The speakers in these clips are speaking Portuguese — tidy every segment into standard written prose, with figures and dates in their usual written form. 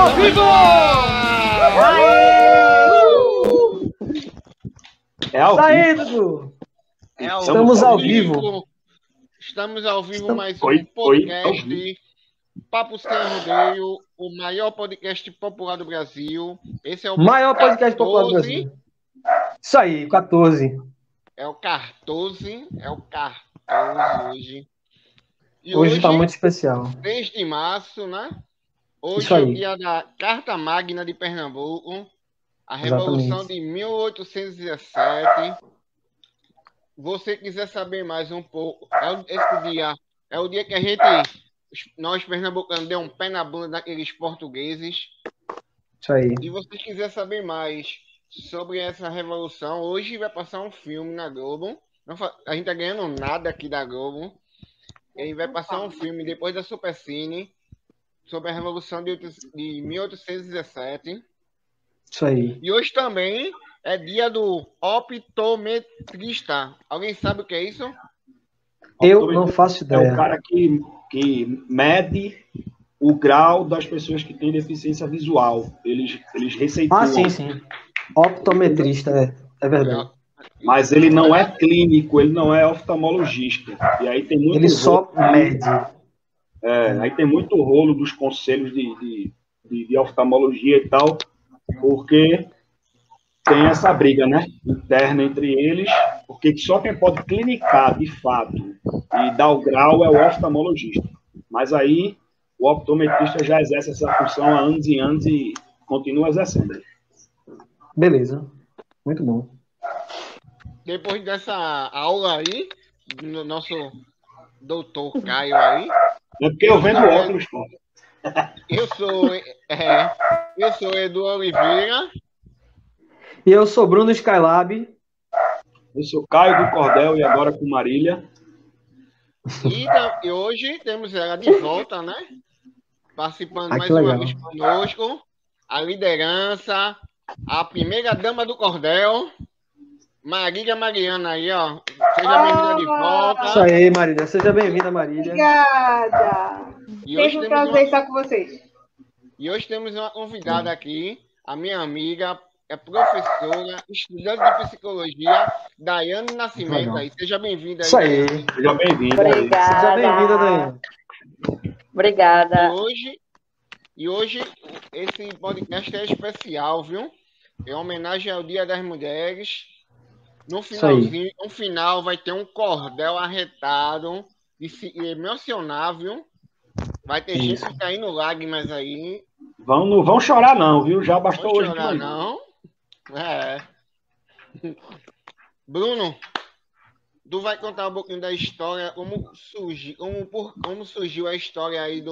ao vivo! É ao Tá aí, vivo. Dudu! Ao Estamos ao vivo. Estamos ao vivo, mais Oi, um podcast Papo Sem Rodeio, o maior podcast popular do Brasil. Esse é o Maior podcast popular do Brasil. Isso aí, 14. É o 14 hoje. E Hoje tá muito especial. 3 de março, né? Hoje Isso é aí. o dia da Carta Magna de Pernambuco, a Revolução Exatamente. de 1817. Você quiser saber mais um pouco, esse dia é o dia que nós pernambucanos, deu um pé na bunda daqueles portugueses. Isso aí. E você quiser saber mais sobre essa revolução, hoje vai passar um filme na Globo. A gente tá ganhando nada aqui da Globo. E aí vai passar um filme depois da Supercine sobre a Revolução de 1817. Isso aí. E hoje também é dia do optometrista. Alguém sabe o que é isso? Eu não faço É ideia. o cara que mede o grau das pessoas que têm deficiência visual. Eles receituam. Ah, sim. Optometrista, é verdade. Mas ele não é clínico, ele não é oftalmologista. E aí tem muito Ele só mede. Aí tem muito rolo dos conselhos de oftalmologia e tal, porque tem essa briga, né, interna entre eles, porque só quem pode clinicar, de fato, e dar o grau é o oftalmologista. Mas aí o optometrista já exerce essa função há anos e anos e continua exercendo. Beleza. Muito bom. Depois dessa aula aí, do nosso doutor Caio aí, É porque eu vendo óculos, pô. eu sou Edu Oliveira. E eu sou Bruno Skylab. Eu sou Caio do Cordel e agora com Marília. E hoje temos ela de volta, né? Participando mais que uma legal. vez conosco. A liderança, a primeira dama do Cordel, Marília Mariana aí, ó. Seja bem-vinda de volta. Isso aí, Marília. Seja bem-vinda, Marília. Obrigada. E hoje Sempre um temos prazer estar com vocês. E hoje temos uma convidada aqui, a minha amiga, é professora, estudante de psicologia, Daiane Nascimento. Legal. Aí. Seja bem-vinda. Isso aí. Seja bem-vindo. Obrigada. Seja bem-vinda, Daiane. Obrigada. E hoje esse podcast é especial, viu? É homenagem ao Dia das Mulheres. No finalzinho, no final, vai ter um cordel arretado e se emocionar, viu? Vai ter gente caindo lágrimas aí. Não vão chorar não, viu? Já bastou Não hoje. chorar, não. Bruno, tu vai contar um pouquinho da história, como surgiu a história aí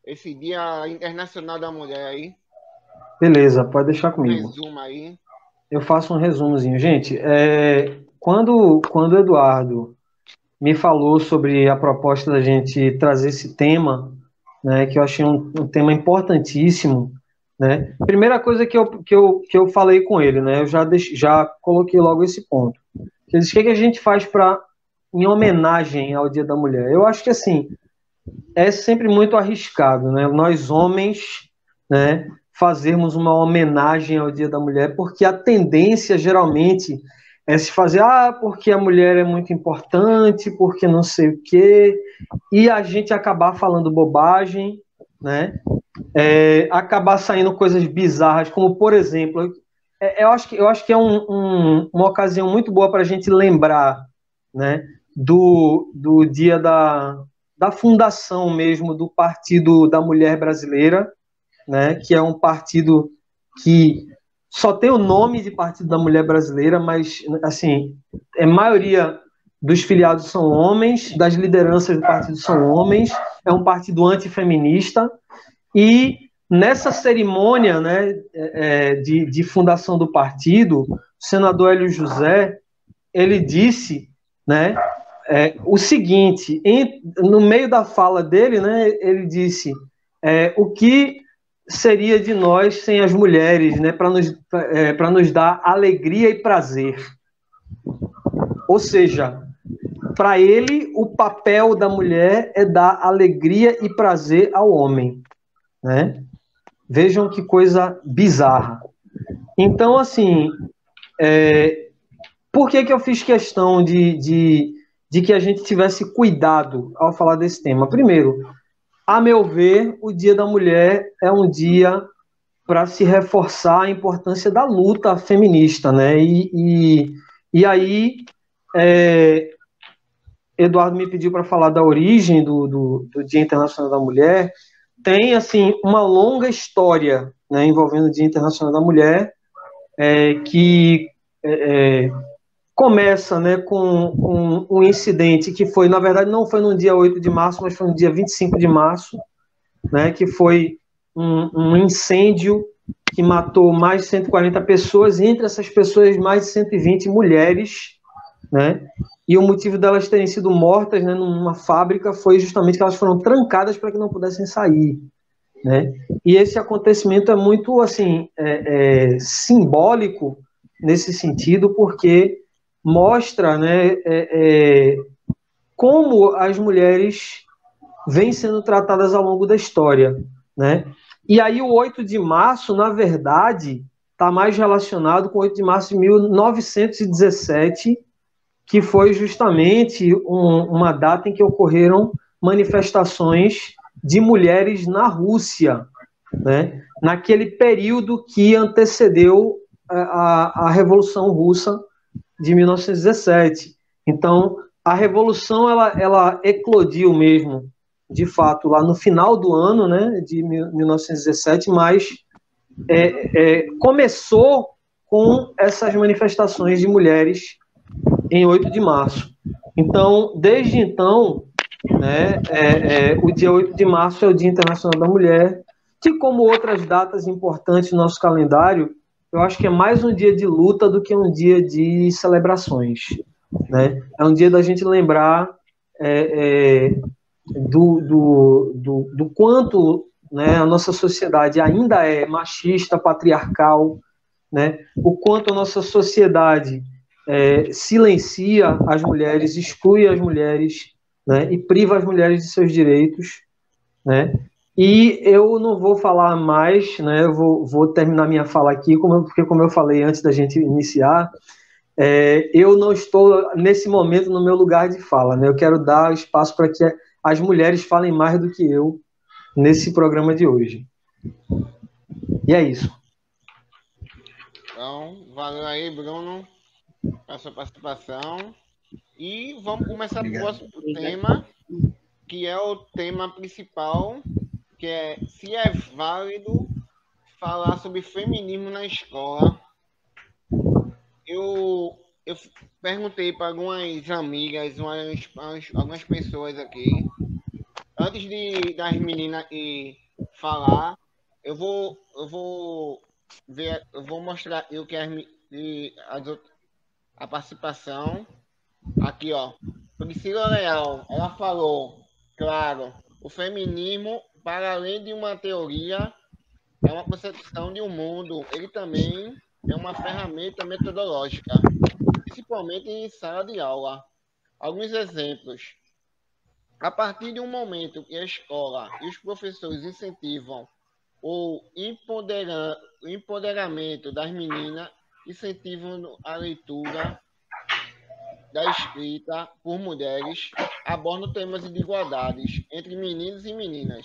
esse Dia Internacional da Mulher aí. Beleza, pode deixar comigo. Resuma aí. Eu faço um resumozinho. Gente, quando o Eduardo me falou sobre a proposta da gente trazer esse tema, né, que eu achei um tema importantíssimo, né? Primeira coisa que eu falei com ele, né, eu já coloquei logo esse ponto. Ele disse, o que a gente faz em homenagem ao Dia da Mulher? Eu acho que, assim, é sempre muito arriscado, né? Nós homens, né, fazermos uma homenagem ao Dia da Mulher, porque a tendência, geralmente, é se fazer, porque a mulher é muito importante, porque não sei o quê, e a gente acabar falando bobagem, né? Acabar saindo coisas bizarras, como, por exemplo, eu acho que é uma ocasião muito boa para a gente lembrar, né, do dia da fundação mesmo do Partido da Mulher Brasileira, né, que é um partido que só tem o nome de Partido da Mulher Brasileira, mas, assim, a maioria dos filiados são homens, das lideranças do partido são homens, é um partido antifeminista, e nessa cerimônia, né, de fundação do partido, o senador Hélio José, ele disse, né, o seguinte, no meio da fala dele, né, ele disse, o que seria de nós sem as mulheres, né, para nos dar alegria e prazer. Ou seja, para ele, o papel da mulher é dar alegria e prazer ao homem, né? Vejam que coisa bizarra. Então, assim, por que eu fiz questão de que a gente tivesse cuidado ao falar desse tema? Primeiro, a meu ver, o Dia da Mulher é um dia para se reforçar a importância da luta feminista, né? E aí, Eduardo me pediu para falar da origem do Dia Internacional da Mulher. Tem, assim, uma longa história, né, envolvendo o Dia Internacional da Mulher, que começa, né, com um incidente que foi, na verdade, não foi no dia 8 de março, mas foi no dia 25 de março, né, que foi um incêndio que matou mais de 140 pessoas, e entre essas pessoas, mais de 120 mulheres, né, e o motivo delas terem sido mortas, né, numa fábrica foi justamente que elas foram trancadas para que não pudessem sair, né, e esse acontecimento é muito, assim, simbólico nesse sentido, porque mostra, né, como as mulheres vêm sendo tratadas ao longo da história, né? E aí o 8 de março, na verdade, está mais relacionado com o 8 de março de 1917, que foi justamente uma data em que ocorreram manifestações de mulheres na Rússia, né? Naquele período que antecedeu a Revolução Russa de 1917. Então, a Revolução ela eclodiu mesmo, de fato, lá no final do ano, né, de 1917, mas começou com essas manifestações de mulheres em 8 de março. Então, desde então, né, o dia 8 de março é o Dia Internacional da Mulher, que, como outras datas importantes no nosso calendário, eu acho que é mais um dia de luta do que um dia de celebrações, né? É um dia da gente lembrar do quanto, né, a nossa sociedade ainda é machista, patriarcal, né? O quanto a nossa sociedade silencia as mulheres, exclui as mulheres, né, e priva as mulheres de seus direitos, né? E eu não vou falar mais, né? Eu vou terminar minha fala aqui, porque como eu falei antes da gente iniciar, eu não estou nesse momento no meu lugar de fala, né? Eu quero dar espaço para que as mulheres falem mais do que eu nesse programa de hoje. E é isso. Então, valeu aí, Bruno, pela sua participação. E vamos começar o próximo tema, que é o tema principal, que é se é válido falar sobre feminismo na escola. Eu perguntei para algumas amigas, algumas pessoas aqui, antes das meninas falar, eu vou mostrar a participação. Aqui, ó. Priscila Leal, ela falou, claro, o feminismo, para além de uma teoria, é uma concepção de um mundo. Ele também é uma ferramenta metodológica, principalmente em sala de aula. Alguns exemplos. A partir de um momento que a escola e os professores incentivam o empoderamento das meninas, incentivam a leitura, da escrita por mulheres, abordam temas de igualdades entre meninos e meninas,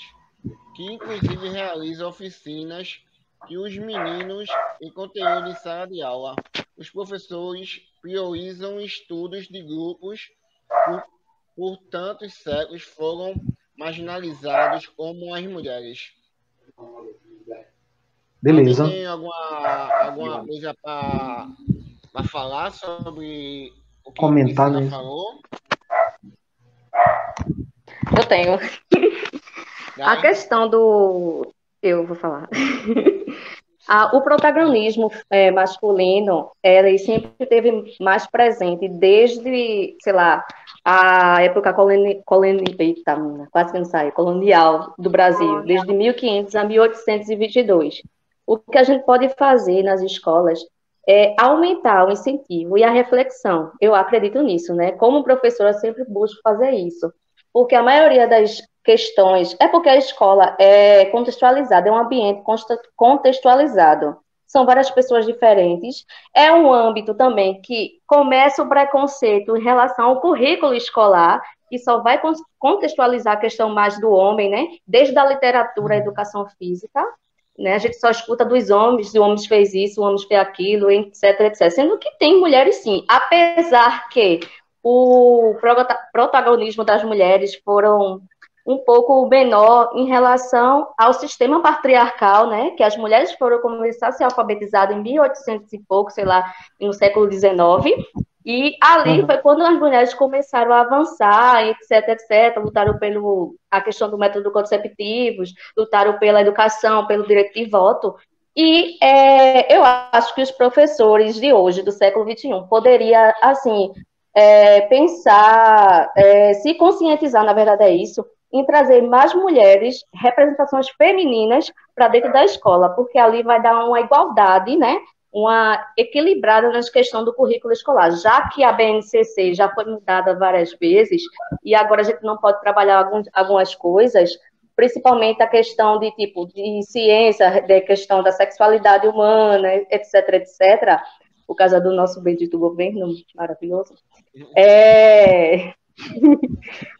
que inclusive realiza oficinas e os meninos em conteúdo de sala de aula. Os professores priorizam estudos de grupos por tantos séculos foram marginalizados como as mulheres. Beleza. Alguém tem alguma coisa para falar sobre o que comentar, a né? falou? Eu tenho. A questão do... Eu vou falar. O protagonismo masculino, ele sempre teve mais presente desde, sei lá, a época colonial do Brasil, desde 1500 a 1822. O que a gente pode fazer nas escolas é aumentar o incentivo e a reflexão. Eu acredito nisso, né? Como professora, eu sempre busco fazer isso. Porque a maioria questões. É porque a escola é contextualizada, é um ambiente contextualizado. São várias pessoas diferentes. É um âmbito também que começa o preconceito em relação ao currículo escolar, que só vai contextualizar a questão mais do homem, né? Desde a literatura, a educação física, né? A gente só escuta dos homens, o homem fez isso, o homem fez aquilo, etc, etc. Sendo que tem mulheres sim, apesar que o protagonismo das mulheres foram um pouco menor em relação ao sistema patriarcal, né? Que as mulheres foram começar a ser alfabetizadas em 1800 e pouco, sei lá, no século XIX, e ali foi quando as mulheres começaram a avançar, etc, etc, lutaram pelo a questão do método contraceptivos, lutaram pela educação, pelo direito de voto. E eu acho que os professores de hoje, do século XXI, poderia, assim, pensar, se conscientizar, na verdade é isso, em trazer mais mulheres, representações femininas para dentro da escola, porque ali vai dar uma igualdade, né? Uma equilibrada nas questões do currículo escolar, já que a BNCC já foi mudada várias vezes e agora a gente não pode trabalhar algumas coisas, principalmente a questão de tipo de ciência, da questão da sexualidade humana, etc, etc. Por causa do nosso bendito governo maravilhoso.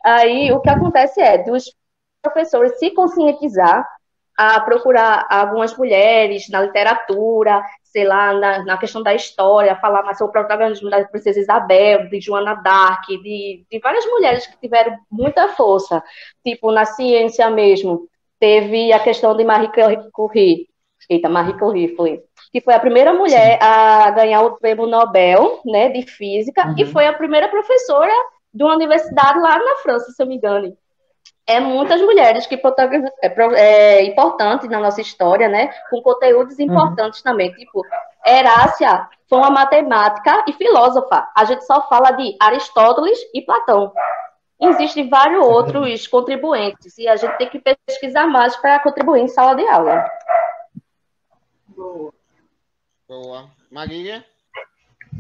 Aí o que acontece é dos professores se conscientizar a procurar algumas mulheres na literatura, sei lá, na questão da história, falar mais sobre o protagonismo da Princesa Isabel, de Joana d'Arc, de várias mulheres que tiveram muita força, tipo, na ciência mesmo. Teve a questão de Marie Curie, Marie Curie foi, que foi a primeira mulher a ganhar o prêmio Nobel, né, de física, e foi a primeira professora de uma universidade lá na França, se eu me engano. Muitas mulheres que importantes na nossa história, né? Com conteúdos importantes também, tipo Herácia foi uma matemática e filósofa. A gente só fala de Aristóteles e Platão. Existem vários outros contribuintes e a gente tem que pesquisar mais para contribuir em sala de aula. Boa. Marília?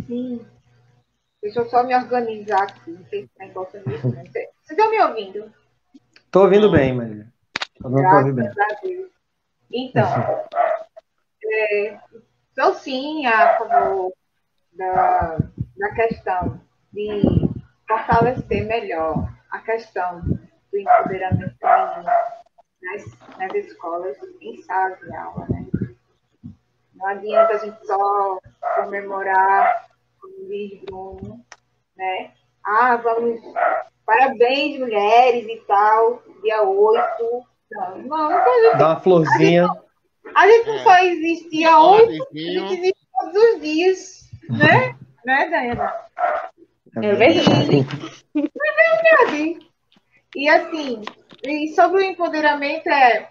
Sim. Deixa eu só me organizar aqui. Não sei se está negócio mesmo. Vocês estão me ouvindo? Estou ouvindo bem, Marília. Graças a Deus. Então, sou sim a favor da questão de fortalecer melhor a questão do empoderamento feminino nas escolas, em salas de aula, né? Não adianta a gente só comemorar, como diz Bruno, né? Vamos, parabéns, mulheres e tal, dia 8. Não, dá uma florzinha. A gente não só existe dia 8, a gente existe todos os dias, né? Né, Dayana? É verdade. É verdade. E assim, e sobre o empoderamento é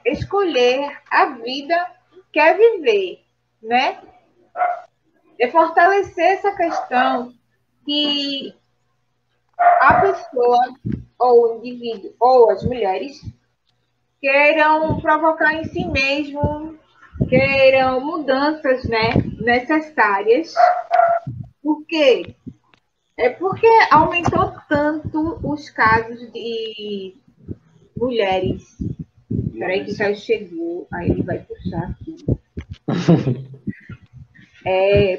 escolher a vida que quer viver, né? É fortalecer essa questão que a pessoa, ou o indivíduo, ou as mulheres, queiram provocar em si mesmo, queiram mudanças, né, necessárias. Por quê? Porque aumentou tanto os casos de mulheres. Peraí que Caio chegou, aí ele vai puxar aqui.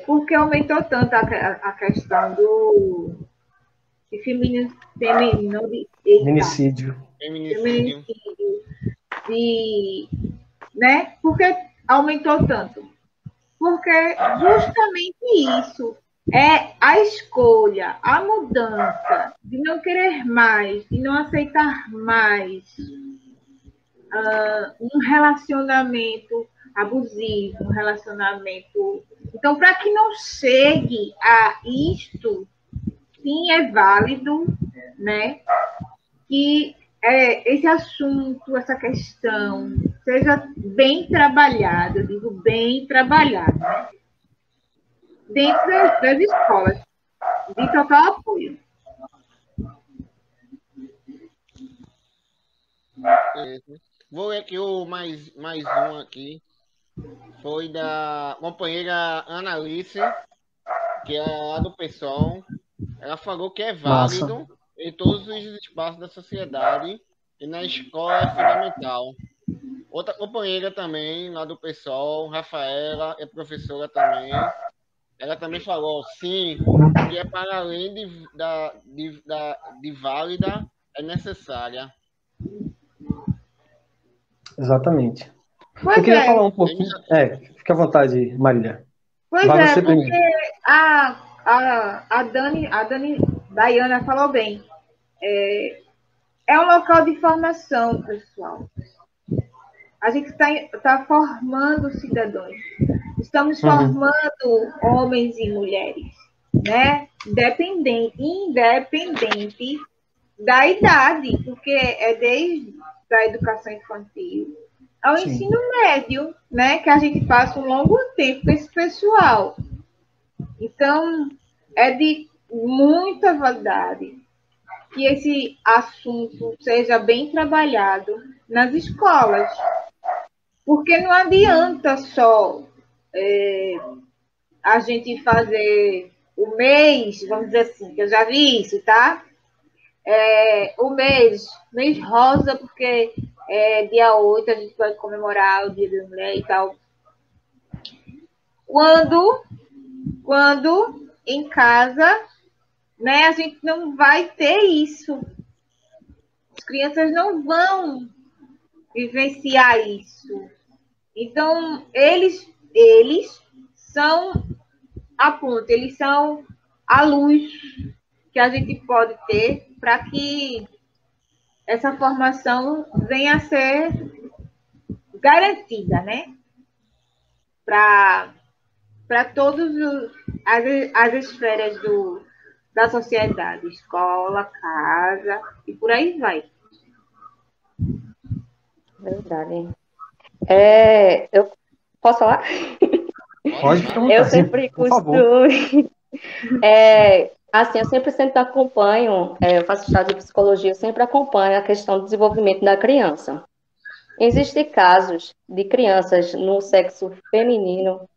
Porque aumentou tanto a questão de feminicídio. Né? Por que aumentou tanto? Porque justamente isso é a escolha, a mudança de não querer mais, de não aceitar mais um relacionamento abusivo, um relacionamento. Então, para que não chegue a isto, sim, é válido, né? Que esse assunto, essa questão, seja bem trabalhado, eu digo bem trabalhado, né? Dentro das escolas, de total apoio. Vou ler aqui mais um aqui. Foi da companheira Ana Alice, que é lá do PSOL. Ela falou que é válido em todos os espaços da sociedade e na escola é fundamental. Outra companheira também, lá do PSOL, Rafaela, é professora também. Ela também falou, sim, que é para além de válida, é necessária. Exatamente. Pois Eu queria é, falar um pouquinho. Fica à vontade, Marília. pois Vai é, você porque primeiro. a Dani Dayana falou bem. É um local de formação, pessoal. A gente está formando cidadãos. Estamos formando homens e mulheres, né? Independente da idade, porque é desde a educação infantil ao Sim. ensino médio, né? Que a gente passa um longo tempo com esse pessoal. Então, é de muita validade que esse assunto seja bem trabalhado nas escolas. Porque não adianta só a gente fazer o mês, vamos dizer assim, que eu já vi isso, tá? O mês rosa, porque dia 8 a gente vai comemorar o Dia da Mulher e tal. Quando em casa, né, a gente não vai ter isso. As crianças não vão vivenciar isso. Então, eles são a ponte, eles são a luz que a gente pode ter para que essa formação venha a ser garantida, né? Para todas as esferas da sociedade, escola, casa e por aí vai. Verdade. Eu posso falar? Pode ficar à vontade. Eu sempre costumo. Assim, eu sempre acompanho, eu faço estágio de psicologia, eu sempre acompanho a questão do desenvolvimento da criança. Existem casos de crianças no sexo feminino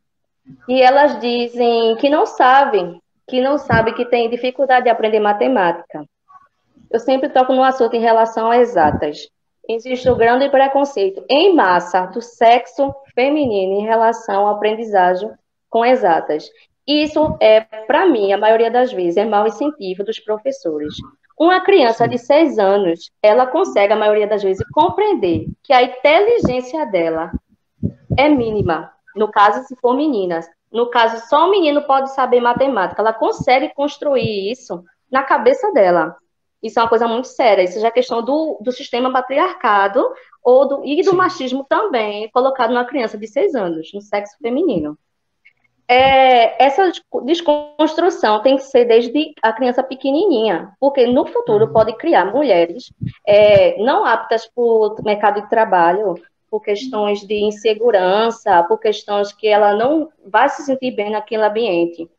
e elas dizem que não sabem que têm dificuldade de aprender matemática. Eu sempre toco no assunto em relação a exatas. Existe um grande preconceito em massa do sexo feminino em relação à aprendizagem com exatas. Isso para mim, a maioria das vezes, é mau incentivo dos professores. Uma criança de 6 anos, ela consegue, a maioria das vezes, compreender que a inteligência dela é mínima. No caso, se for meninas. No caso, só um menino pode saber matemática. Ela consegue construir isso na cabeça dela. Isso é uma coisa muito séria. Isso já é questão do sistema patriarcado e do machismo também, colocado numa criança de 6 anos, no sexo feminino. Essa desconstrução tem que ser desde a criança pequenininha, porque no futuro pode criar mulheres não aptas para o mercado de trabalho, por questões de insegurança, por questões que ela não vai se sentir bem naquele ambiente.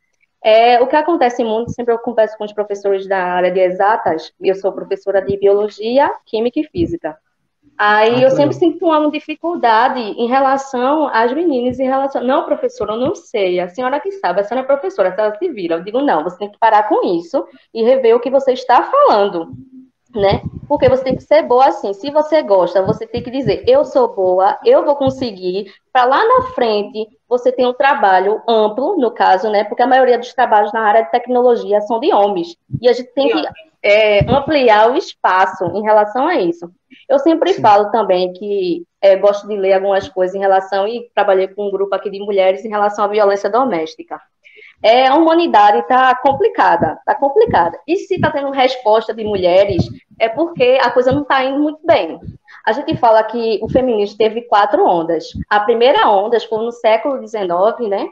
O que acontece muito, sempre eu converso com os professores da área de exatas, eu sou professora de biologia, química e física. Aí eu sempre sinto uma dificuldade em relação às meninas, não, professora, eu não sei, a senhora que sabe, a senhora é professora, a senhora se vira. Eu digo, não, você tem que parar com isso e rever o que você está falando, né? Porque você tem que ser boa assim, se você gosta, você tem que dizer, eu sou boa, eu vou conseguir, para lá na frente você ter um trabalho amplo, no caso, né? Porque a maioria dos trabalhos na área de tecnologia são de homens, e a gente tem que ampliar o espaço em relação a isso. Eu sempre falo também que gosto de ler algumas coisas em relação, e trabalhei com um grupo aqui de mulheres em relação à violência doméstica. A humanidade está complicada. E se está tendo resposta de mulheres, é porque a coisa não está indo muito bem. A gente fala que o feminismo teve 4 ondas. A primeira onda foi no século XIX, né?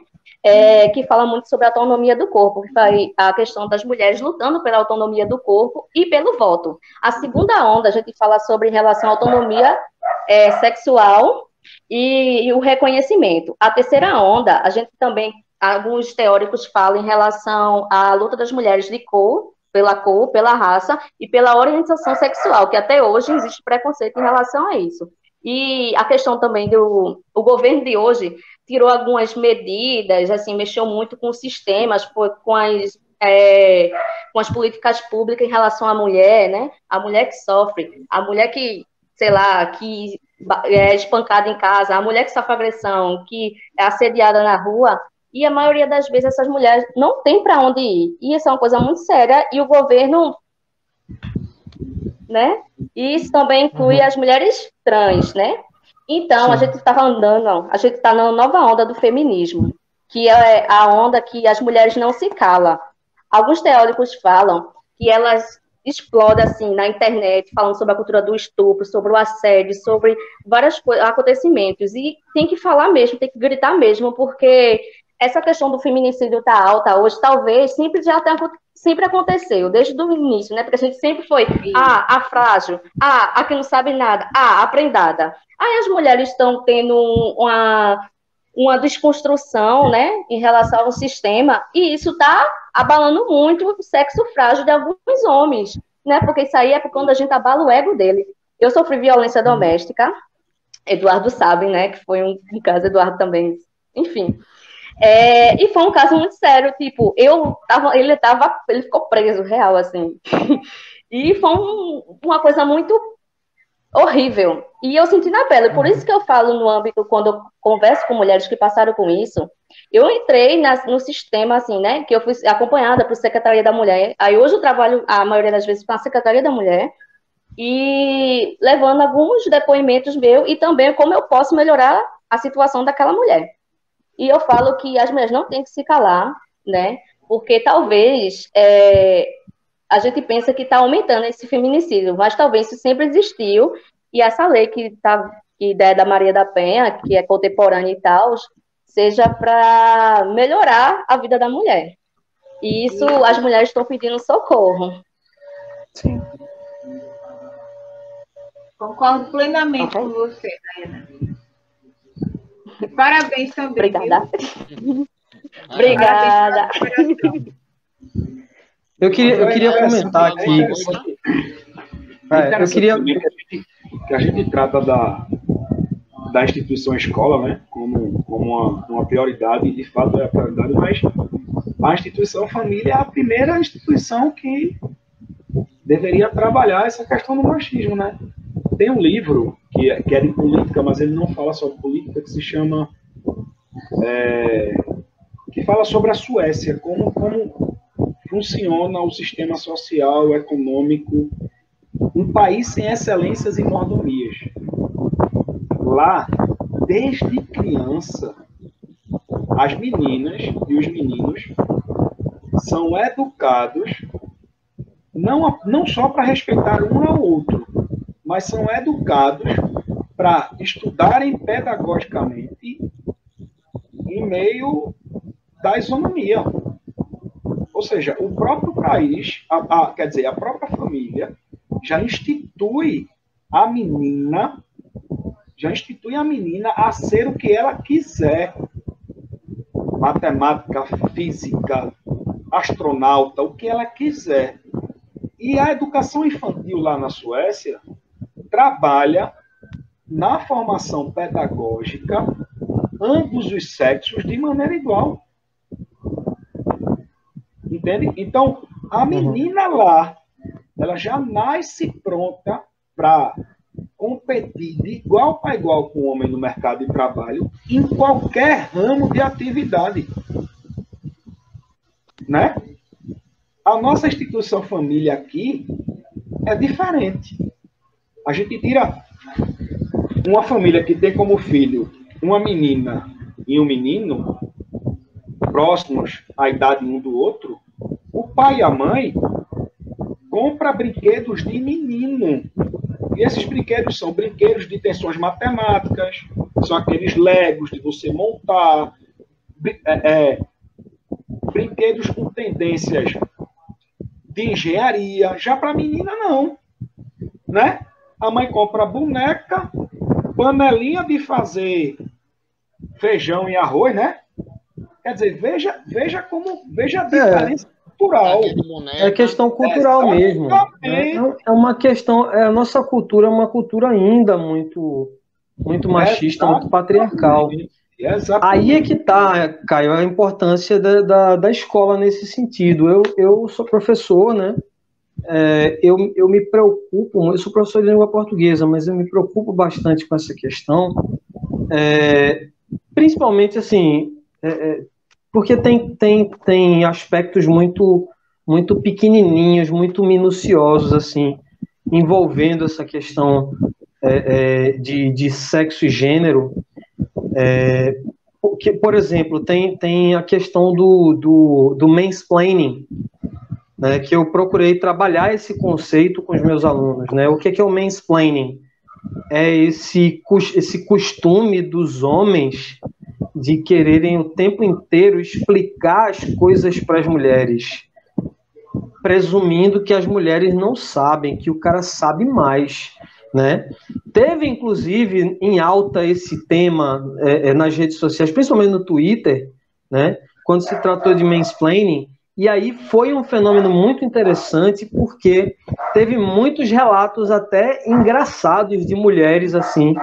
Que fala muito sobre a autonomia do corpo, que foi a questão das mulheres lutando pela autonomia do corpo e pelo voto. A segunda onda, a gente fala sobre relação à autonomia sexual e o reconhecimento. A terceira onda, a gente também, alguns teóricos falam em relação à luta das mulheres de cor, pela raça e pela orientação sexual, que até hoje existe preconceito em relação a isso. E a questão também o governo de hoje tirou algumas medidas, assim, mexeu muito com os sistemas, com as com as políticas públicas em relação à mulher, né? A mulher que sofre, a mulher que, sei lá, que é espancada em casa, a mulher que sofre agressão, que é assediada na rua, e a maioria das vezes essas mulheres não tem para onde ir. E isso é uma coisa muito séria, e o governo, né? E isso também inclui as mulheres trans, né? Então, Sim. a gente está na nova onda do feminismo, que é a onda que as mulheres não se calam. Alguns teóricos falam que elas explodem assim na internet, falando sobre a cultura do estupro, sobre o assédio, sobre vários acontecimentos. E tem que falar mesmo, tem que gritar mesmo, porque essa questão do feminicídio está alta hoje, talvez sempre aconteceu, desde o início, né? Porque a gente sempre foi a frágil, a que não sabe nada, a prendada. Aí as mulheres estão tendo uma desconstrução, né, em relação ao sistema, e isso está abalando muito o sexo frágil de alguns homens, né? Porque isso aí é quando a gente abala o ego dele. Eu sofri violência doméstica, Eduardo sabe, né, que foi um caso, Eduardo também, enfim. E foi um caso muito sério, tipo, ele ficou preso, real, assim. E foi uma coisa muito horrível. E eu senti na pele. Por isso que eu falo no âmbito, quando eu converso com mulheres que passaram com isso, eu entrei no sistema, assim, né, que eu fui acompanhada por Secretaria da Mulher. Aí hoje eu trabalho, a maioria das vezes, com a Secretaria da Mulher, e levando alguns depoimentos meus e também como eu posso melhorar a situação daquela mulher. E eu falo que as mulheres não têm que se calar, né? Porque talvez a gente pensa que está aumentando esse feminicídio, mas talvez isso sempre existiu. E essa lei que é da Maria da Penha, que é contemporânea e tal, seja para melhorar a vida da mulher. E isso as mulheres estão pedindo socorro. Sim. Concordo plenamente com você, Diana. Parabéns também. Obrigada. Obrigada. Eu queria comentar aqui. Que a gente trata da instituição escola, né, como uma prioridade, e de fato é a prioridade, mas a instituição família é a primeira instituição que deveria trabalhar essa questão do machismo, né? Tem um livro que é de política, mas ele não fala só de política, que se chama que fala sobre a Suécia, como funciona o sistema social, econômico, um país sem excelências e mordomias. Lá, desde criança, as meninas e os meninos são educados não só para respeitar um ao outro, mas são educados para estudarem pedagogicamente em meio da isonomia. Ou seja, o próprio país, quer dizer, a própria família já institui a menina a ser o que ela quiser. Matemática, física, astronauta, o que ela quiser. E a educação infantil lá na Suécia trabalha na formação pedagógica ambos os sexos de maneira igual. Entende? Então, a menina lá, ela já nasce pronta para competir de igual para igual com o homem no mercado de trabalho em qualquer ramo de atividade. Né? A nossa instituição família aqui é diferente. A gente tira uma família que tem como filho uma menina e um menino, próximos à idade um do outro, o pai e a mãe compram brinquedos de menino. E esses brinquedos são brinquedos de tensões matemáticas, são aqueles legos de você montar, brinquedos com tendências de engenharia. Já para a menina, não. Né? A mãe compra boneca, panelinha de fazer feijão e arroz, né? Quer dizer, veja a diferença cultural. É questão cultural mesmo. É uma questão, a nossa cultura é uma cultura ainda muito machista, muito patriarcal. Aí é que está, Caio, a importância da escola nesse sentido. Eu sou professor, né? Eu me preocupo, eu sou professor de língua portuguesa, mas eu me preocupo bastante com essa questão, principalmente assim, porque tem aspectos muito pequenininhos, muito minuciosos, assim, envolvendo essa questão de sexo e gênero. Porque, por exemplo, tem a questão do mansplaining, né, que eu procurei trabalhar esse conceito com os meus alunos. Né? O que é o mansplaining? É esse costume dos homens de quererem o tempo inteiro explicar as coisas para as mulheres, presumindo que as mulheres não sabem, que o cara sabe mais. Né? Teve, inclusive, em alta esse tema nas redes sociais, principalmente no Twitter, né? Quando se tratou de mansplaining, e aí foi um fenômeno muito interessante, porque teve muitos relatos até engraçados de mulheres assim,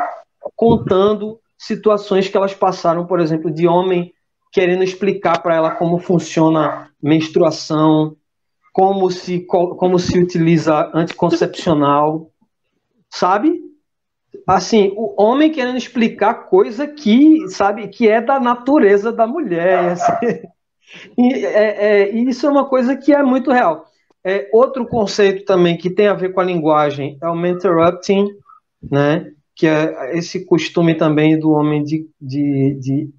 contando situações que elas passaram, por exemplo, de homem querendo explicar para ela como funciona menstruação, como se utiliza anticoncepcional, sabe? Assim, o homem querendo explicar coisa que, sabe, que é da natureza da mulher. Assim. E isso é uma coisa que é muito real. Outro conceito também que tem a ver com a linguagem é o interrupting, né? Que é esse costume também do homem de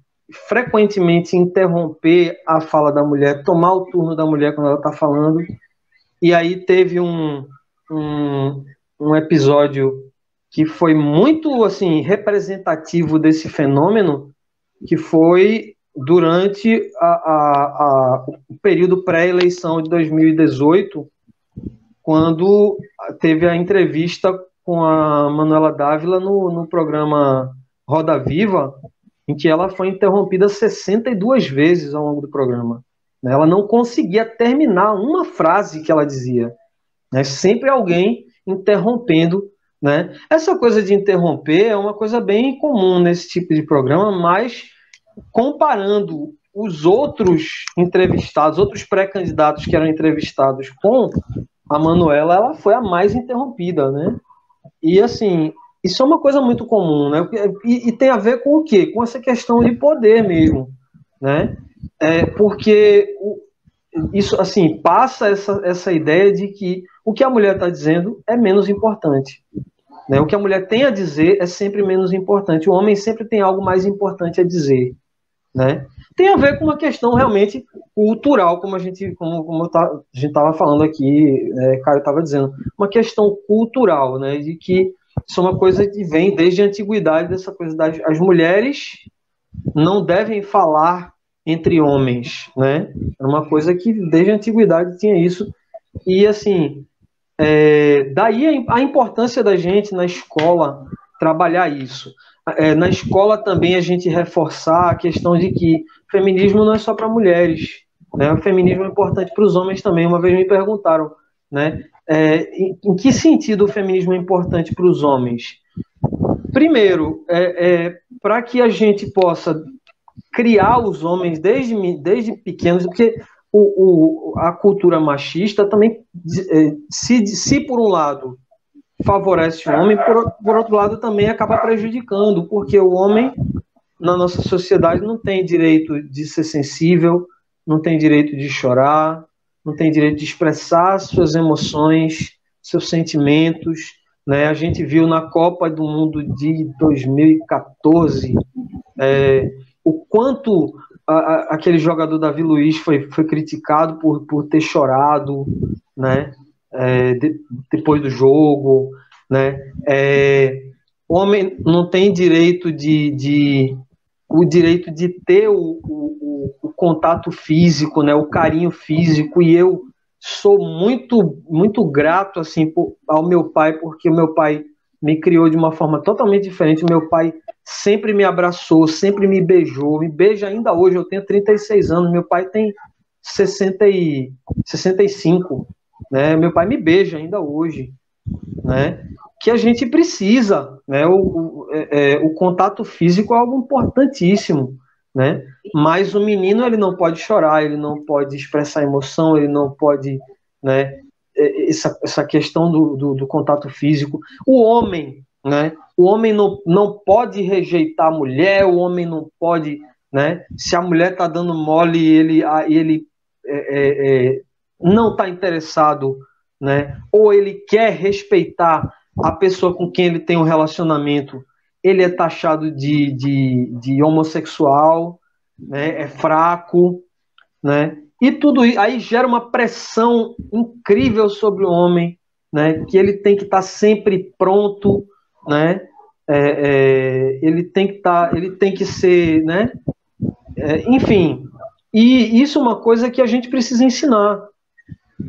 frequentemente interromper a fala da mulher, tomar o turno da mulher quando ela está falando. E aí teve um episódio que foi muito assim representativo desse fenômeno, que foi durante o período pré-eleição de 2018, quando teve a entrevista com a Manuela Dávila no programa Roda Viva, em que ela foi interrompida 62 vezes ao longo do programa. Ela não conseguia terminar uma frase que ela dizia. Sempre alguém interrompendo. Né? Essa coisa de interromper é uma coisa bem comum nesse tipo de programa, mas comparando os outros entrevistados, outros pré-candidatos que eram entrevistados com a Manuela, ela foi a mais interrompida, né? E assim, isso é uma coisa muito comum, né? E tem a ver com o quê? Com essa questão de poder mesmo, né? Porque isso, assim, passa essa ideia de que o que a mulher está dizendo é menos importante. Né? O que a mulher tem a dizer é sempre menos importante. O homem sempre tem algo mais importante a dizer. Né? Tem a ver com uma questão realmente cultural, como a gente estava falando aqui, Caio estava dizendo, uma questão cultural, né? De que isso é uma coisa que vem desde a antiguidade, dessa coisa as mulheres não devem falar entre homens, né? É uma coisa que desde a antiguidade tinha isso. E assim, daí a importância da gente na escola trabalhar isso. Na escola também a gente reforçar a questão de que o feminismo não é só para mulheres, né? O feminismo é importante para os homens também. Uma vez me perguntaram, né, em que sentido o feminismo é importante para os homens? Primeiro, para que a gente possa criar os homens desde pequenos, porque a cultura machista também, se por um lado favorece o homem, por outro lado também acaba prejudicando, porque o homem na nossa sociedade não tem direito de ser sensível, não tem direito de chorar, não tem direito de expressar suas emoções, seus sentimentos. Né? A gente viu na Copa do Mundo de 2014 o quanto aquele jogador Davi Luiz foi criticado por ter chorado, né? Depois do jogo, né? O homem não tem direito o direito de ter o contato físico, né? O carinho físico, e eu sou muito, muito grato assim, ao meu pai, porque o meu pai me criou de uma forma totalmente diferente. O meu pai sempre me abraçou, sempre me beijou, me beija ainda hoje. Eu tenho 36 anos, meu pai tem 65, né? Meu pai me beija ainda hoje, né? que a gente precisa, né? O contato físico é algo importantíssimo, né? Mas o menino, ele não pode chorar, ele não pode expressar emoção, ele não pode, né? Essa questão do contato físico. O homem, né? O homem não pode rejeitar a mulher, o homem não pode, né? Se a mulher está dando mole e ele não está interessado, né? Ou ele quer respeitar a pessoa com quem ele tem um relacionamento, ele é taxado de homossexual, né? É fraco, né? E tudo isso aí gera uma pressão incrível sobre o homem, né? Que ele tem que estar sempre pronto, né? Ele tem que ser, né? Enfim, e isso é uma coisa que a gente precisa ensinar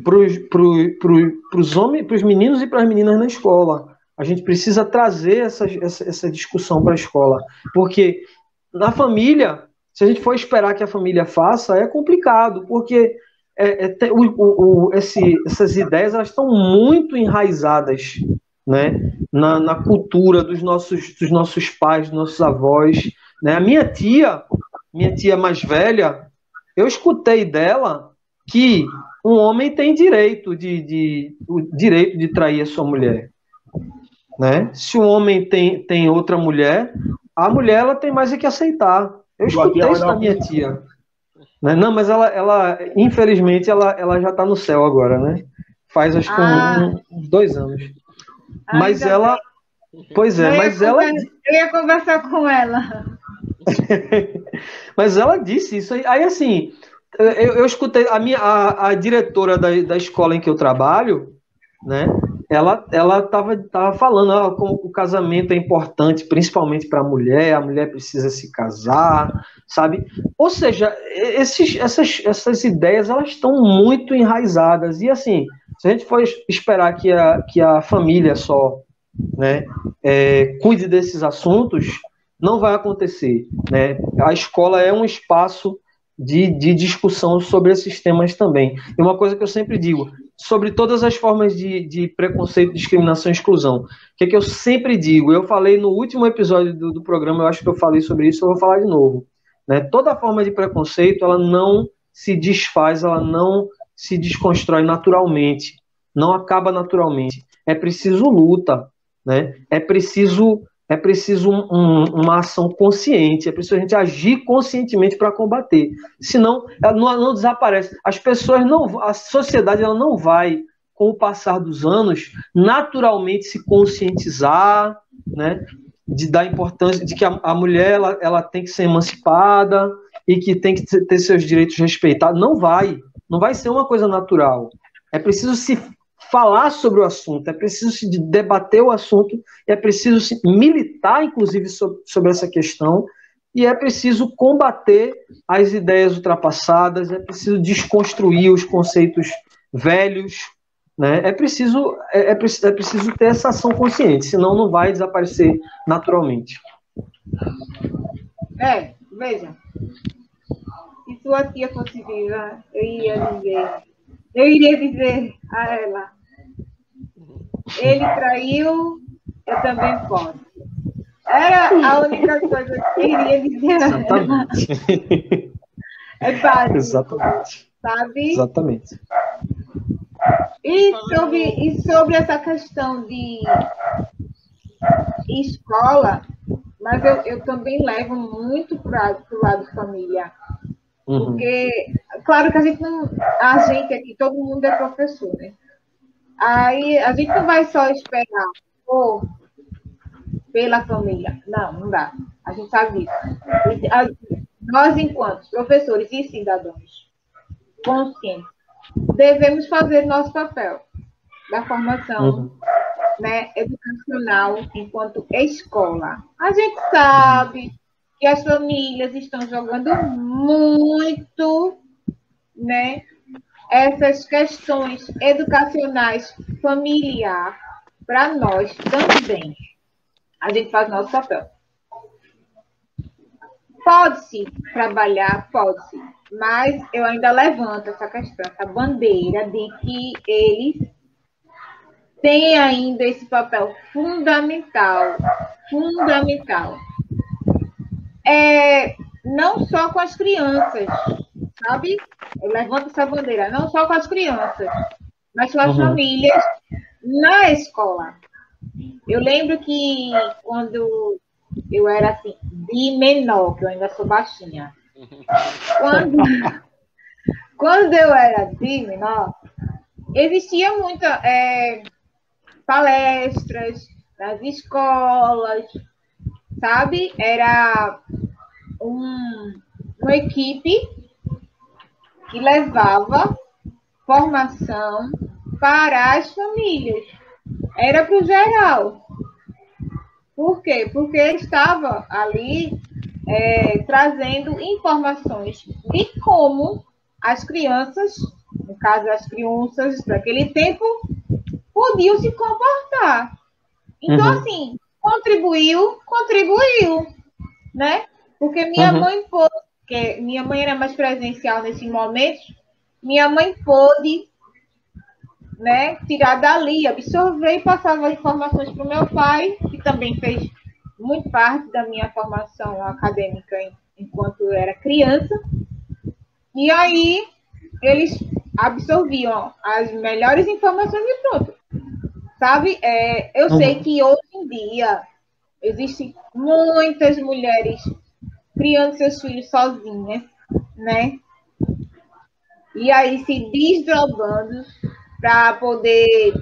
para os homens, para os meninos e para as meninas na escola. A gente precisa trazer essa discussão para a escola, porque na família, se a gente for esperar que a família faça, é complicado, porque essas ideias elas estão muito enraizadas, né, na cultura dos nossos pais, dos nossos avós, né? A minha tia mais velha, eu escutei dela que um homem tem direito de trair a sua mulher, né? Se um homem tem outra mulher, a mulher ela tem mais é que aceitar. Eu escutei isso da minha tia, né? Não, mas ela infelizmente ela já está no céu agora, né? Faz acho que uns 2 anos. Mas ela, pois é, mas ela eu ia conversar com ela. Mas ela disse isso aí assim, eu escutei a diretora da escola em que eu trabalho, né? Ela tava falando como o casamento é importante, principalmente para a mulher precisa se casar, sabe? Ou seja, essas ideias elas estão muito enraizadas, e assim, se a gente for esperar que a família só, né, cuide desses assuntos, não vai acontecer, né? A escola é um espaço de discussão sobre esses temas também. E uma coisa que eu sempre digo, sobre todas as formas de preconceito, discriminação e exclusão, que eu sempre digo, eu falei no último episódio do programa, eu acho que eu falei sobre isso, eu vou falar de novo, né? Toda forma de preconceito, ela não se desfaz, ela não se desconstrói naturalmente, não acaba naturalmente. É preciso luta, né? É preciso uma ação consciente, é preciso a gente agir conscientemente para combater. Senão, ela não desaparece. As pessoas a sociedade ela não vai, com o passar dos anos, naturalmente se conscientizar, né, da importância de que a mulher ela tem que ser emancipada e que tem que ter seus direitos respeitados. Não vai ser uma coisa natural. É preciso se falar sobre o assunto, é preciso se debater o assunto, é preciso se militar, inclusive, sobre essa questão, e é preciso combater as ideias ultrapassadas, é preciso desconstruir os conceitos velhos, né? É preciso ter essa ação consciente, senão não vai desaparecer naturalmente. Veja, se sua tia fosse viva, eu iria dizer a ela: ele traiu, eu também posso. Era a única coisa que eu iria dizer a ela. É básico. Exatamente. Sabe? Exatamente. E sobre essa questão de escola, mas eu também levo muito para o lado família. Porque, claro que a gente aqui, todo mundo é professor, né? Aí a gente não vai só esperar pela família. Não dá. A gente sabe disso. Nós, enquanto professores e cidadãos conscientes, devemos fazer nosso papel da formação, né, educacional enquanto escola. A gente sabe que as famílias estão jogando muito, né, essas questões educacionais familiar para nós também. A gente faz nosso papel. Pode-se trabalhar, pode-se, mas eu ainda levanto essa questão, essa bandeira de que eles tem ainda esse papel fundamental, fundamental. Não só com as crianças, sabe? Eu levanto essa bandeira, não só com as crianças, mas com as famílias na escola. Eu lembro que quando eu era assim, de menor, que eu ainda sou baixinha, quando eu era de menor, existia muita palestras nas escolas, sabe? Era uma equipe que levava formação para as famílias. Era para o geral. Por quê? Porque ele estava ali trazendo informações de como as crianças, no caso as crianças daquele tempo, podiam se comportar. Então, assim, contribuiu, né? Porque minha mãe pôde, porque minha mãe era mais presencial nesse momento, minha mãe pôde, né, tirar dali, absorver e passava informações para o meu pai, que também fez muito parte da minha formação acadêmica enquanto eu era criança. E aí eles absorviam as melhores informações e pronto. Sabe? Eu sei que hoje em dia existem muitas mulheres criando seus filhos sozinhas, né? E aí se desdobrando para poder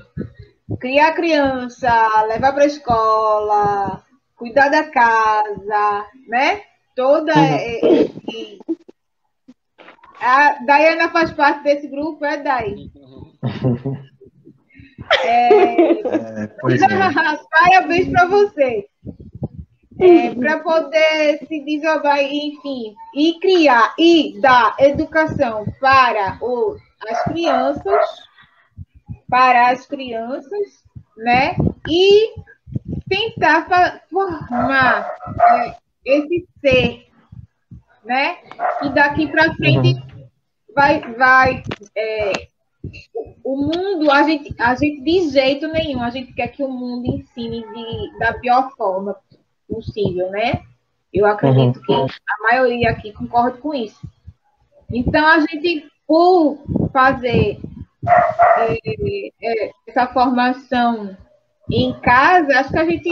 criar criança, levar para a escola, cuidar da casa, né? Toda a Daiana faz parte desse grupo, Dai? Pois é. Parabéns para você. Para poder se desenvolver, enfim, e criar e dar educação para as crianças, né? E tentar formar esse ser, né? E daqui para frente vai o mundo, a gente de jeito nenhum, a gente quer que o mundo ensine da pior forma possível, né? Eu acredito que a maioria aqui concorda com isso. Então, a gente, por fazer essa formação em casa, acho que a gente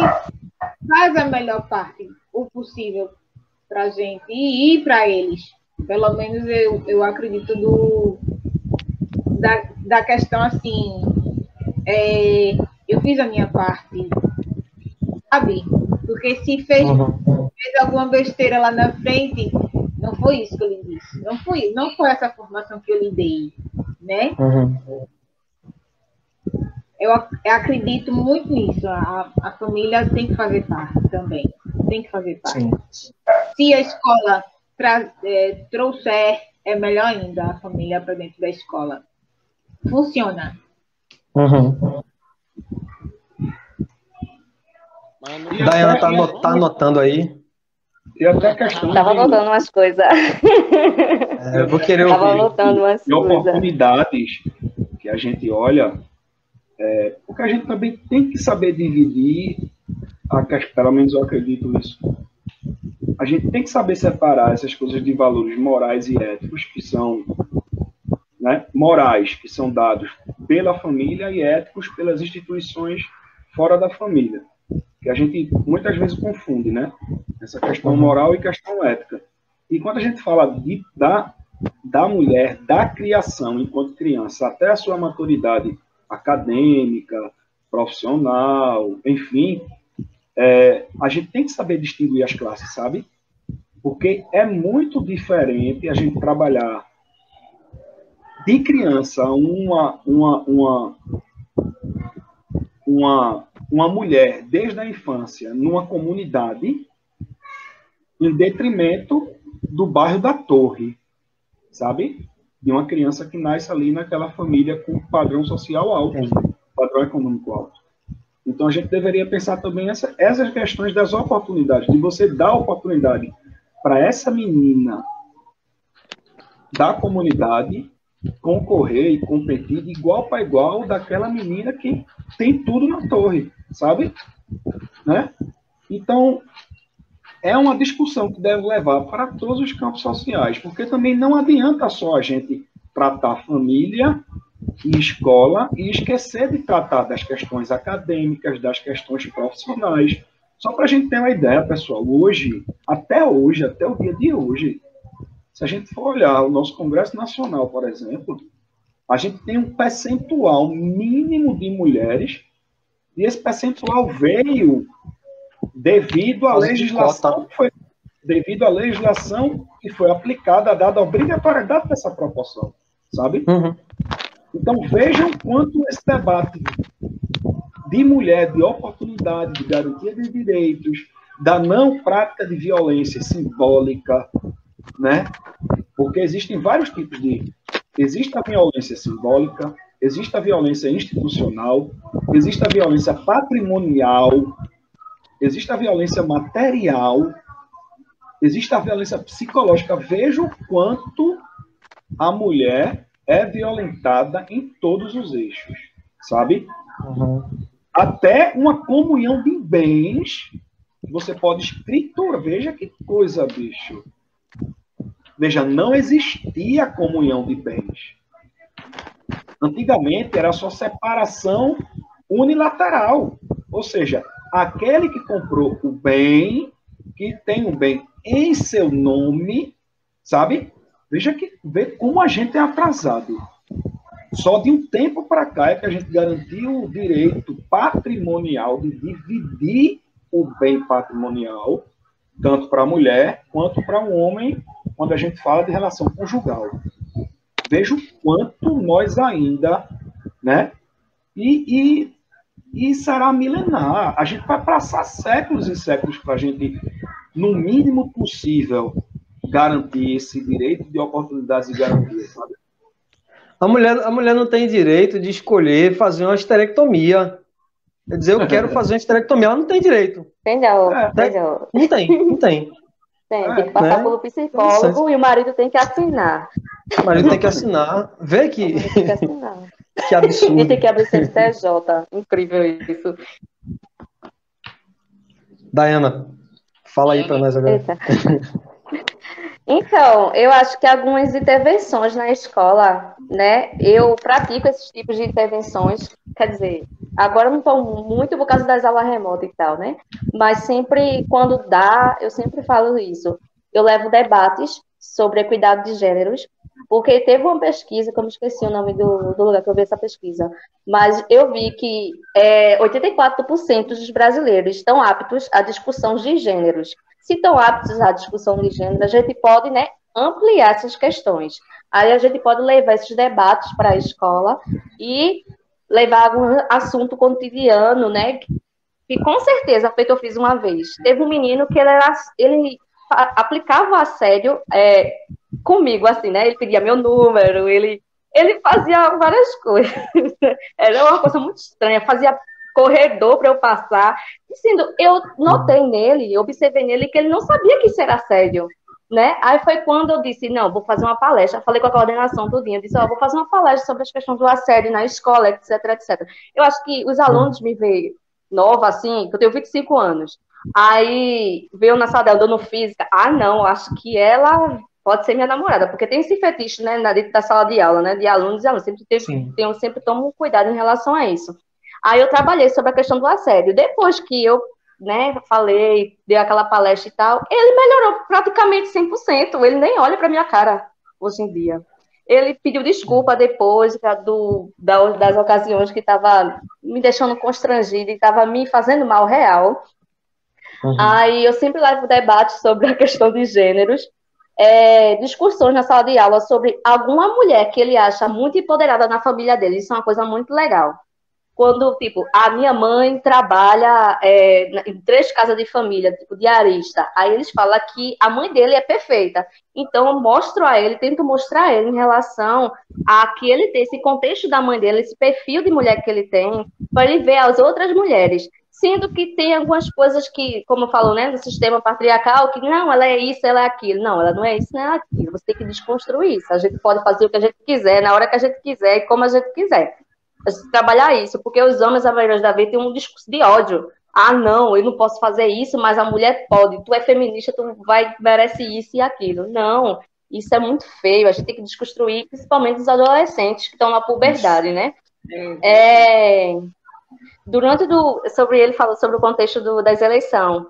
faz a melhor parte, o possível, para a gente e para eles. Pelo menos eu acredito da questão assim, eu fiz a minha parte, sabe? Porque se fez alguma besteira lá na frente, não foi isso que eu lhe disse. Não foi essa formação que eu lhe dei, né? Eu acredito muito nisso. A família tem que fazer parte também. Tem que fazer parte. Sim. Se a escola trouxer, é melhor ainda a família para dentro da escola. Funciona. Daiana tá anotando aí. E até a questão Estava anotando umas coisas. Eu vou querer ouvir. Estava anotando umas coisas. Oportunidades que a gente olha, porque a gente também tem que saber dividir, pelo menos eu acredito nisso. A gente tem que saber separar essas coisas de valores morais e éticos, que são morais, que são dados pela família, e éticos pelas instituições fora da família. Que a gente muitas vezes confunde, né? Essa questão moral e questão ética. E quando a gente fala da mulher, da criação enquanto criança, até a sua maturidade acadêmica, profissional, enfim, a gente tem que saber distinguir as classes, sabe? Porque é muito diferente a gente trabalhar de criança uma mulher desde a infância numa comunidade em detrimento do bairro da Torre, sabe? De uma criança que nasce ali naquela família com padrão social alto, padrão econômico alto. Então a gente deveria pensar também essas questões das oportunidades, de você dar oportunidade para essa menina da comunidade concorrer e competir de igual para igual daquela menina que tem tudo na torre, sabe? Né? Então, é uma discussão que deve levar para todos os campos sociais, porque também não adianta só a gente tratar família e escola e esquecer de tratar das questões acadêmicas, das questões profissionais. Só para a gente ter uma ideia, pessoal, hoje, até o dia de hoje, se a gente for olhar o nosso Congresso Nacional, por exemplo, a gente tem um percentual mínimo de mulheres, e esse percentual veio devido à legislação que foi aplicada, dada a obrigatoriedade dessa proporção, sabe? Uhum. Então, vejam quanto esse debate de mulher, de oportunidade, de garantia de direitos, da não prática de violência simbólica, né? Porque existem vários tipos de... Existe a violência simbólica, existe a violência institucional, existe a violência patrimonial, existe a violência material, existe a violência psicológica. Veja o quanto a mulher é violentada em todos os eixos, sabe? Uhum. Até uma comunhão de bens, você pode escriturar. Veja que coisa, bicho. Veja, não existia comunhão de bens. Antigamente era só separação unilateral. Ou seja, aquele que comprou o bem, que tem o bem em seu nome, sabe? Vê como a gente é atrasado. Só de um tempo para cá é que a gente garantiu o direito patrimonial de dividir o bem patrimonial, tanto para a mulher quanto para o homem, quando a gente fala de relação conjugal. Veja o quanto nós ainda, né? E será milenar. A gente vai passar séculos e séculos para a gente, no mínimo possível, garantir esse direito de oportunidades e garantias, sabe? A mulher não tem direito de escolher fazer uma esterectomia. Quer dizer, eu quero fazer uma esterectomia. Ela não tem direito. Entendeu? Não tem. Tem que passar pelo psicólogo e o marido tem que assinar. O marido tem que assinar. Vê que... Tem que assinar. Que absurdo. E tem que abrir CNPJ. Incrível isso. Dayana, fala aí para nós agora. Eita. Então, eu acho que algumas intervenções na escola, né? Eu pratico esses tipos de intervenções, quer dizer, agora não estou muito por causa das aulas remotas e tal, né? Mas sempre, quando dá, eu sempre falo isso. Eu levo debates sobre equidade de gêneros, porque teve uma pesquisa, que eu me esqueci o nome do lugar que eu vi essa pesquisa, mas eu vi que 84% dos brasileiros estão aptos à discussão de gêneros. Se estão aptos à discussão de gênero, a gente pode, né, ampliar essas questões. Aí a gente pode levar esses debates para a escola e levar algum assunto cotidiano, né, que com certeza, feito eu fiz uma vez. Teve um menino que ele aplicava assédio comigo, assim, né, ele pedia meu número, ele fazia várias coisas. Era uma coisa muito estranha, fazia corredor para eu passar. Sendo, eu notei nele, observei nele que ele não sabia que isso era assédio, né? Aí foi quando eu disse, não, vou fazer uma palestra. Falei com a coordenação tudinho, eu disse, vou fazer uma palestra sobre as questões do assédio na escola, etc, etc. Eu acho que os alunos me veem nova, assim, que eu tenho 25 anos. Aí veio na sala dela, dando física. Não, acho que ela pode ser minha namorada, porque tem esse fetiche, né, dentro da sala de aula, né, de alunos e alunos. Sempre tomo cuidado em relação a isso. Aí eu trabalhei sobre a questão do assédio. Depois que eu, né, falei, dei aquela palestra e tal, ele melhorou praticamente 100%. Ele nem olha para minha cara hoje em dia. Ele pediu desculpa depois das ocasiões que estava me deixando constrangida e estava me fazendo mal real. Uhum. Aí eu sempre levo debate sobre a questão de gêneros, discussões na sala de aula sobre alguma mulher que ele acha muito empoderada na família dele. Isso é uma coisa muito legal. Quando, tipo, a minha mãe trabalha em 3 casas de família, tipo, diarista. Aí eles falam que a mãe dele é perfeita. Então, eu tento mostrar a ele em relação a que ele tem esse contexto da mãe dele, esse perfil de mulher que ele tem, para ele ver as outras mulheres. Sendo que tem algumas coisas que, como falou, né, do sistema patriarcal, que não, ela é isso, ela é aquilo. Não, ela não é isso, não é aquilo. Você tem que desconstruir isso. A gente pode fazer o que a gente quiser, na hora que a gente quiser e como a gente quiser. A gente trabalhar isso, porque os homens, a maioria da vez, têm um discurso de ódio. Ah, não, eu não posso fazer isso, mas a mulher pode. Tu é feminista, tu merece isso e aquilo. Não, isso é muito feio. A gente tem que desconstruir, principalmente os adolescentes que estão na puberdade, né? Sobre ele falou sobre o contexto das eleições.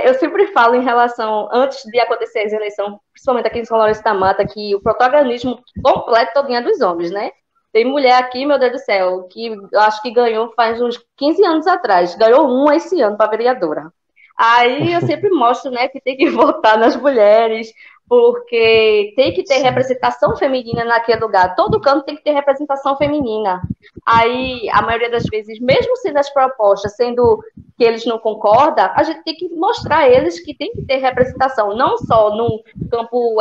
Eu sempre falo em relação, antes de acontecer as eleições, principalmente aqui em São Lourenço da Mata, que o protagonismo completo todo é dos homens, né? Tem mulher aqui, meu Deus do céu, que eu acho que ganhou faz uns 15 anos atrás, ganhou esse ano para vereadora. Aí eu sempre mostro, né, que tem que votar nas mulheres, porque tem que ter representação feminina naquele lugar. Todo canto tem que ter representação feminina. Aí, a maioria das vezes, mesmo sendo as propostas, sendo que eles não concordam, a gente tem que mostrar a eles que tem que ter representação, não só no campo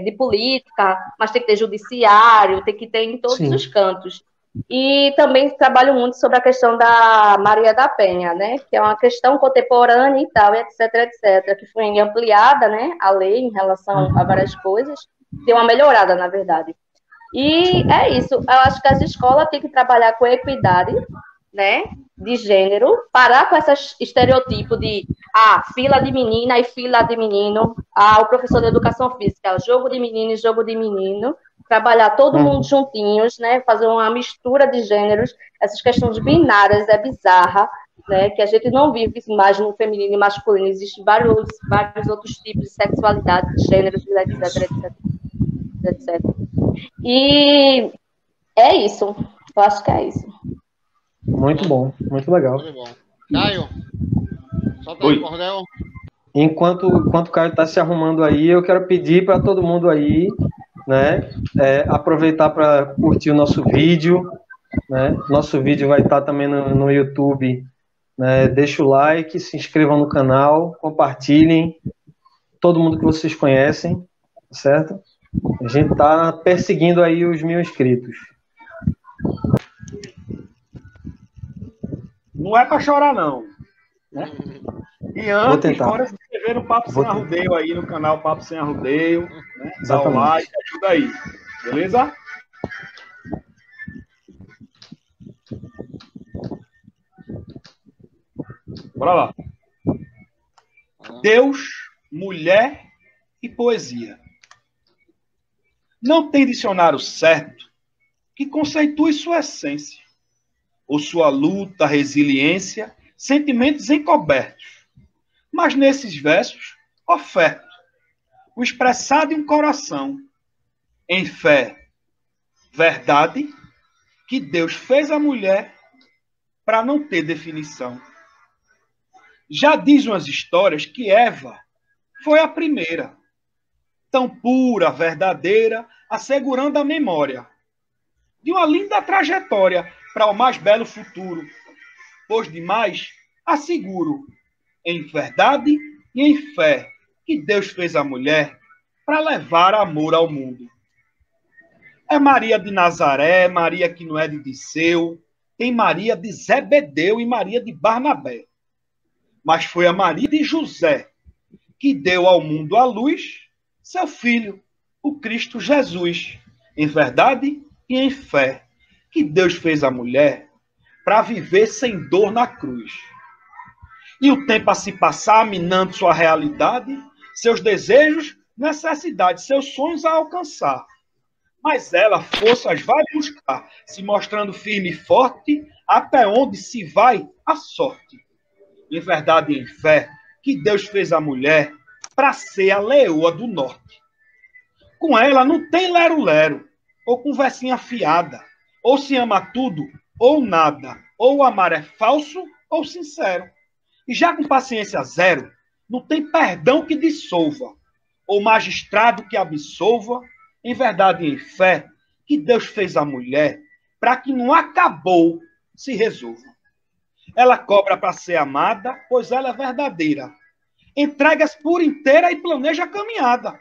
de política, mas tem que ter judiciário, tem que ter em todos os cantos. E também trabalho muito sobre a questão da Maria da Penha, né, que é uma questão contemporânea e tal, etc, etc, que foi ampliada, né, a lei em relação a várias coisas, deu uma melhorada, na verdade. E é isso, eu acho que as escolas têm que trabalhar com equidade, né, de gênero, parar com esse estereotipo de fila de menina e fila de menino, o professor de educação física, jogo de menino e jogo de menino, trabalhar todo mundo juntinhos, né, fazer uma mistura de gêneros, essas questões binárias é bizarra, né, que a gente não vive mais no feminino e masculino, existem vários outros tipos de sexualidade, de gêneros, etc, etc, etc. E é isso, eu acho que é isso. Muito bom, muito legal. Muito bom. Caio, solta aí o cordel. Enquanto o Caio está se arrumando aí, eu quero pedir para todo mundo aí, né, aproveitar para curtir o nosso vídeo, né? Nosso vídeo vai estar também no YouTube, né? Deixa o like, se inscrevam no canal, compartilhem, todo mundo que vocês conhecem, certo? A gente está perseguindo aí os 1000 inscritos. Não é para chorar, não. Né? E antes, fora se inscrever no Papo Sem Arrudeio aí, no canal Papo Sem Arrudeio, né? Dá o like, ajuda aí. Beleza? Bora lá. Deus, mulher e poesia. Não tem dicionário certo que conceitue sua essência, ou sua luta, resiliência, sentimentos encobertos. Mas nesses versos, oferto o expressado em um coração, em fé, verdade, que Deus fez a mulher para não ter definição. Já dizem as histórias que Eva foi a primeira, tão pura, verdadeira, assegurando a memória de uma linda trajetória para o mais belo futuro, pois demais asseguro, em verdade e em fé, que Deus fez a mulher para levar amor ao mundo. É Maria de Nazaré, Maria que não é de Disseu, tem Maria de Zebedeu e Maria de Barnabé. Mas foi a Maria de José que deu ao mundo a luz, seu filho, o Cristo Jesus, em verdade e em fé, que Deus fez a mulher para viver sem dor na cruz. E o tempo a se passar, minando sua realidade, seus desejos, necessidades, seus sonhos a alcançar. Mas ela forças vai buscar, se mostrando firme e forte, até onde se vai a sorte. Em verdade e em fé, que Deus fez a mulher para ser a leoa do norte. Com ela não tem lero-lero, ou conversinha fiada, ou se ama tudo, ou nada, ou o amar é falso ou sincero. E já com paciência zero, não tem perdão que dissolva, ou magistrado que absolva, em verdade e em fé, que Deus fez a mulher para que não acabou se resolva. Ela cobra para ser amada, pois ela é verdadeira. Entrega-se por inteira e planeja a caminhada.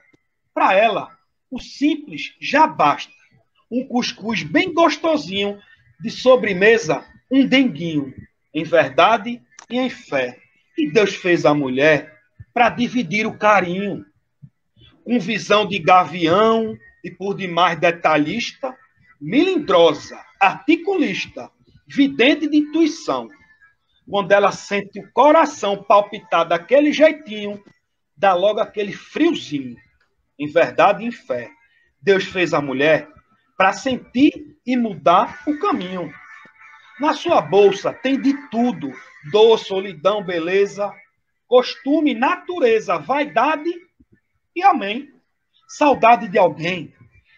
Para ela, o simples já basta. Um cuscuz bem gostosinho, de sobremesa, um denguinho. Em verdade e em fé. E Deus fez a mulher para dividir o carinho, com visão de gavião e por demais detalhista, melindrosa, articulista, vidente de intuição. Quando ela sente o coração palpitar daquele jeitinho, dá logo aquele friozinho. Em verdade e em fé, Deus fez a mulher para sentir e mudar o caminho. Na sua bolsa tem de tudo: dor, solidão, beleza, costume, natureza, vaidade e amém. Saudade de alguém,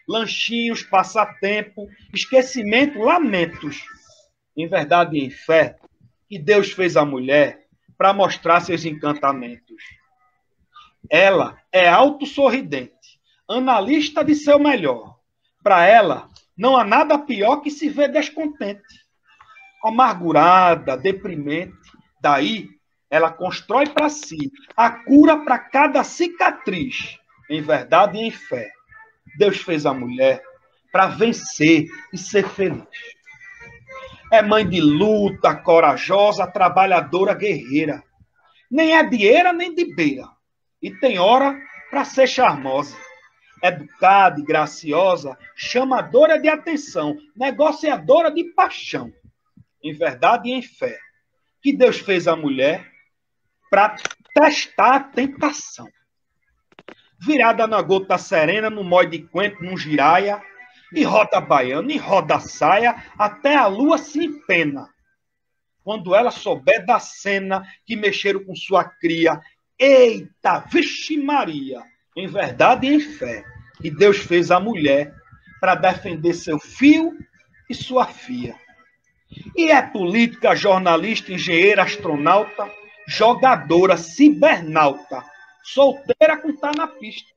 lanchinhos, passatempo, esquecimento, lamentos. Em verdade e em fé, que Deus fez a mulher para mostrar seus encantamentos. Ela é autossorridente, analista de seu melhor. Para ela, não há nada pior que se ver descontente, amargurada, deprimente. Daí, ela constrói para si a cura para cada cicatriz. Em verdade e em fé, Deus fez a mulher para vencer e ser feliz. É mãe de luta, corajosa, trabalhadora, guerreira. Nem é de eira nem de beira. E tem hora para ser charmosa. Educada e graciosa, chamadora de atenção, negociadora de paixão. Em verdade e em fé, que Deus fez a mulher para testar a tentação. Virada na gota serena, no mói de quento, num giraia, e roda baiana, e roda saia, até a lua se empena. Quando ela souber da cena que mexeram com sua cria, eita, vixe Maria, em verdade e em fé, que Deus fez a mulher para defender seu fio e sua fia. E é política, jornalista, engenheira, astronauta, jogadora, cibernauta, solteira com tá na pista,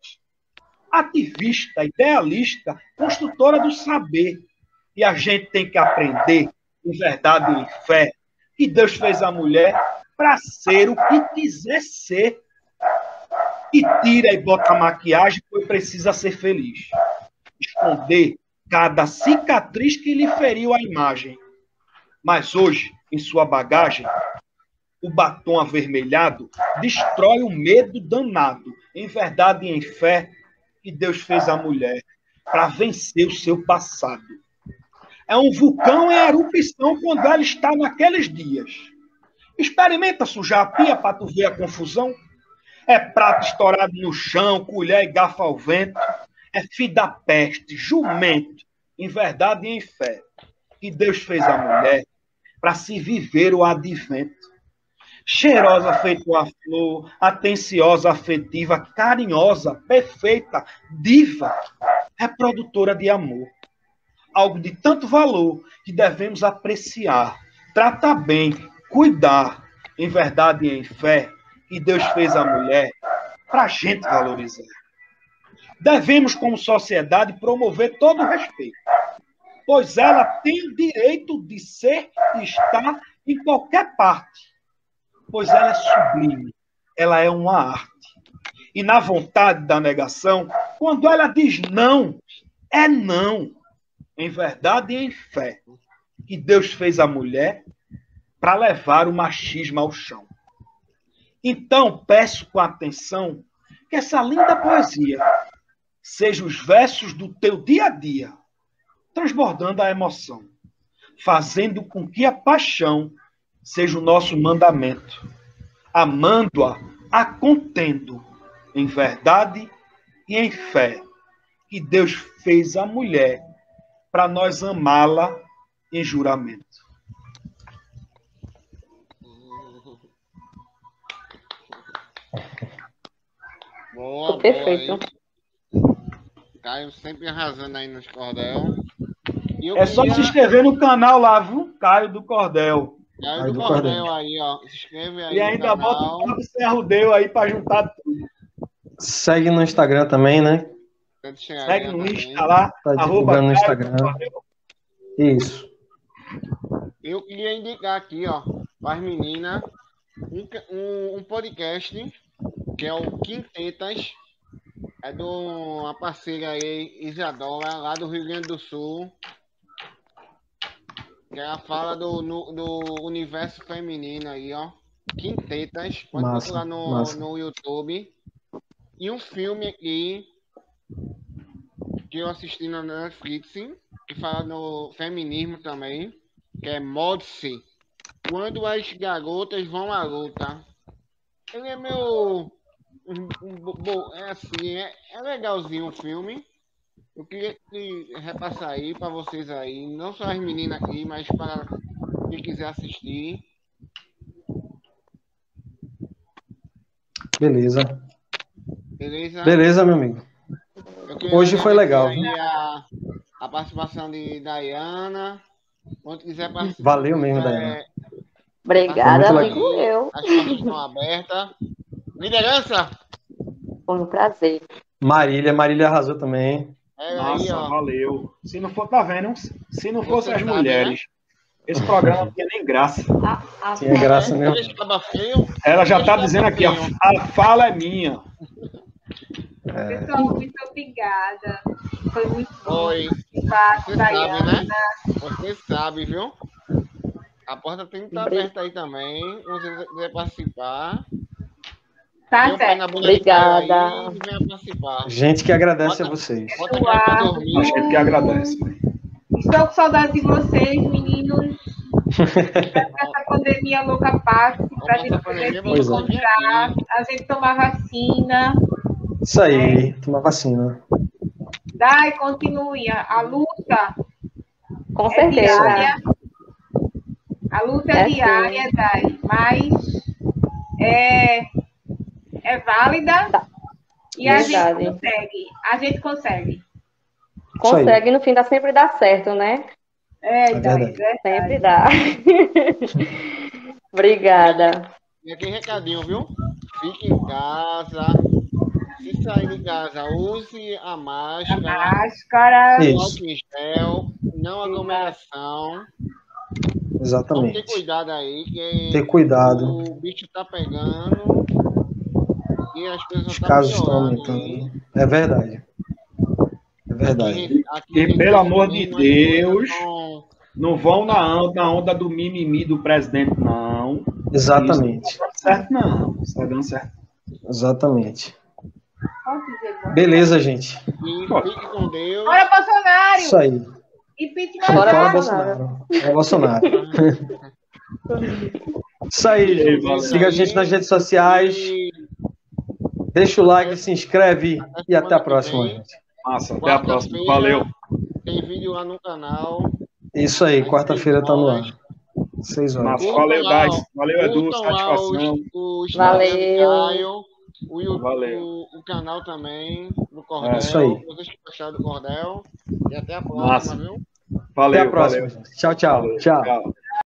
ativista, idealista, construtora do saber. E a gente tem que aprender, em verdade e em fé, que Deus fez a mulher para ser o que quiser ser. E tira e bota a maquiagem, pois precisa ser feliz. Esconder cada cicatriz que lhe feriu a imagem. Mas hoje, em sua bagagem, o batom avermelhado destrói o medo danado. Em verdade e em fé, que Deus fez a mulher para vencer o seu passado. É um vulcão em erupção quando ela está naqueles dias. Experimenta sujar a pia para tu ver a confusão. É prato estourado no chão, colher e garfo ao vento. É filho da peste, jumento. Em verdade e em fé, que Deus fez a mulher para se viver o advento. Cheirosa feito uma flor, atenciosa, afetiva, carinhosa, perfeita, diva, reprodutora de amor. Algo de tanto valor que devemos apreciar, tratar bem, cuidar. Em verdade e em fé, que Deus fez a mulher para a gente valorizar. Devemos, como sociedade, promover todo o respeito, pois ela tem o direito de ser e estar em qualquer parte, pois ela é sublime, ela é uma arte. E na vontade da negação, quando ela diz não, é não. Em verdade e em fé, que Deus fez a mulher para levar o machismo ao chão. Então, peço com atenção que essa linda poesia seja os versos do teu dia a dia, transbordando a emoção, fazendo com que a paixão seja o nosso mandamento, amando-a, a contendo, em verdade e em fé, que Deus fez a mulher para nós amá-la em juramento. Boa, Perfeito. Boa, Caio sempre arrasando aí nos cordel. É só se inscrever no canal lá, viu? Caio do Cordel. Caio do Cordel aí, ó. Se inscreve aí E ainda no bota canal. o Papo Sem Arrudeio aí para juntar tudo. Segue no Instagram também, né? Segue no Insta lá, Tá arroba divulgando no Caio Instagram. do Cordel. Isso. Eu queria indicar aqui, ó, para as meninas, um podcast que é o Quintetas. É de uma parceira aí, Isadora, lá do Rio Grande do Sul. Que ela fala do universo feminino aí, ó. Quintetas, pode Massa, procurar massa. no YouTube. E um filme aqui que eu assisti na Netflix, que fala no feminismo também, que é Mod-se. Quando as garotas vão à luta. Ele é meio. É assim, é legalzinho o filme. Eu queria repassar aí para vocês aí, não só as meninas aqui, mas para quem quiser assistir. Beleza. Beleza? Beleza, meu amigo. Eu queria Hoje foi agradecer legal, aí viu? a participação de Dayana. Quando quiser participar, Valeu mesmo, Dayana. Obrigada, Foi muito amigo meu. as portas estão abertas. Liderança! Foi um prazer. Marília arrasou também. É aí, Nossa, ó. valeu. Se não for, tá vendo? Se não fosse Você as sabe, mulheres, esse programa não tinha nem graça. Tinha graça mesmo. Deixa acabar feio. Ela já tá Deixa dizendo aqui, acabar feio. a fala é minha. Pessoal, muito obrigada. Foi muito bom. Oi. Espaço, Você sabe, Dayana. né? Você sabe, viu? A porta tem que estar aberta aí também. Se você quiser participar. Tá Dê um pé na certo. bunda de Obrigada. Caio aí e venha participar. Gente que agradece a vocês. Bota a cara pra A dormir. gente que agradece. Estou com saudade de vocês, meninos. Espero que essa pandemia louca passe pra Essa gente poder pandemia se Pois é. encontrar, a gente tomar vacina. Isso aí, tomar vacina. Dai, continue. A luta Com é certeza. diária. A luta é É sim. diária, Dai, mas é válida e a gente Verdade. consegue. A gente consegue. Consegue, no fim, sempre dá certo, né? É, É Dai, verdade. Sempre dá. Obrigada. E aqui recadinho, viu? Fique em casa. Se sair de casa, use a A máscara, máscara. o Isso, álcool em gel, não aglomeração. Vamos ter exatamente. cuidado aí, que Ter cuidado. o bicho tá pegando e as coisas Os estão casos estão piorando aí. aumentando. É verdade. É verdade. Aqui E pelo amor de as coisas Deus, tão- não vão na onda do mimimi do presidente, não. Exatamente. Isso não tá certo, não. Isso tá dando certo. Exatamente. Pode dizer, Beleza, gente. E fique com Deus. Bora, Bolsonaro! Isso aí. Impeachment Bora, Fora Bolsonaro. Bolsonaro. É Bolsonaro. Isso aí, gente. Valeu. Siga a gente nas redes sociais. E Deixa o like, se inscreve e até a próxima, gente. Massa, até a próxima. Valeu. tem vídeo lá no canal. Isso aí, quarta-feira tá no ar. 6 horas. Massa. Valeu, Curtam lá, guys. Valeu, Edu. curtam lá Satisfação. o Instagram Valeu. do Caio, Valeu. o canal também do Cordel. Isso aí. Vocês que gostaram do Cordel. E até a próxima, Massa. viu? Valeu, Até a próxima, valeu. gente. Tchau, tchau. Valeu. Tchau. Tchau.